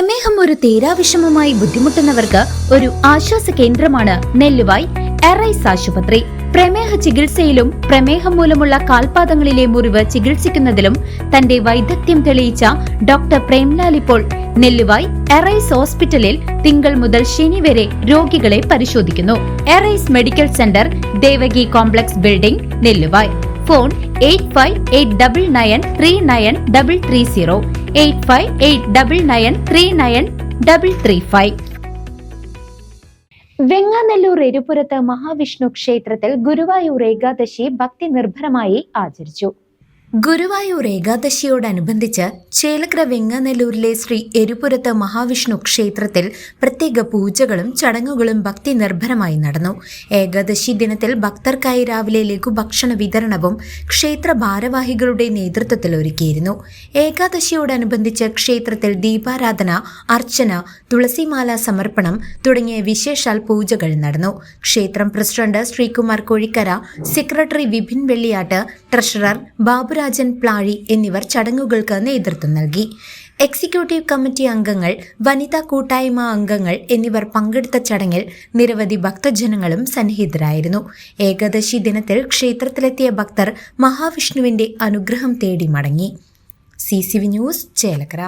പ്രമേഹം ഒരു തീരാവിഷമമായി ബുദ്ധിമുട്ടുന്നവർക്ക് ഒരു ആശ്വാസ കേന്ദ്രമാണ് നെല്ലുവായ് എറൈസ് ആശുപത്രി. പ്രമേഹ ചികിത്സയിലും പ്രമേഹം മൂലമുള്ള കാൽപാദങ്ങളിലെ മുറിവ് ചികിത്സിക്കുന്നതിലും തന്റെ വൈദഗ്ധ്യം തെളിയിച്ച ഡോക്ടർ പ്രേംലാൽ ഇപ്പോൾ നെല്ലുവായ് എറൈസ് ഹോസ്പിറ്റലിൽ തിങ്കൾ മുതൽ ശനി വരെ രോഗികളെ പരിശോധിക്കുന്നു. Arise medical centre, Devaki complex building, Nelluvai. Phone 8589939330 8589939335. Venganallur എരുപുരത്ത് മഹാവിഷ്ണു ക്ഷേത്രത്തിൽ ഗുരുവായൂർ ഏകാദശി ഭക്തി നിർഭരമായി ആചരിച്ചു. ഗുരുവായൂർ ഏകാദശിയോടനുബന്ധിച്ച് ചേലക്കര വെങ്ങാനല്ലൂരിലെ ശ്രീ എരുപുരത്ത് മഹാവിഷ്ണു ക്ഷേത്രത്തിൽ പ്രത്യേക പൂജകളും ചടങ്ങുകളും ഭക്തി നിർഭരമായി നടന്നു. ഏകാദശി ദിനത്തിൽ ഭക്തർക്കായി രാവിലെ ലഘുഭക്ഷണ വിതരണവും ക്ഷേത്ര ഭാരവാഹികളുടെ നേതൃത്വത്തിൽ ഒരുക്കിയിരുന്നു. ഏകാദശിയോടനുബന്ധിച്ച് ക്ഷേത്രത്തിൽ ദീപാരാധന, അർച്ചന, തുളസിമാല സമർപ്പണം തുടങ്ങിയ വിശേഷാൽ പൂജകൾ നടന്നു. ക്ഷേത്രം president Sreekumar Kozhikkara, secretary Vipin Velliyattu, treasurer Baburajan Plazhi എന്നിവർ ചടങ്ങുകൾക്ക് നേതൃത്വം നൽകി. എക്സിക്യൂട്ടീവ് കമ്മിറ്റി അംഗങ്ങൾ, വനിതാ കൂട്ടായ്മ അംഗങ്ങൾ എന്നിവർ പങ്കെടുത്ത ചടങ്ങിൽ നിരവധി ഭക്തജനങ്ങളും സന്നിഹിതരായിരുന്നു. ഏകാദശി ദിനത്തിൽ ക്ഷേത്രത്തിലെത്തിയ ഭക്തർ മഹാവിഷ്ണുവിന്റെ അനുഗ്രഹം തേടി മടങ്ങി. CCV news, Chelakkara.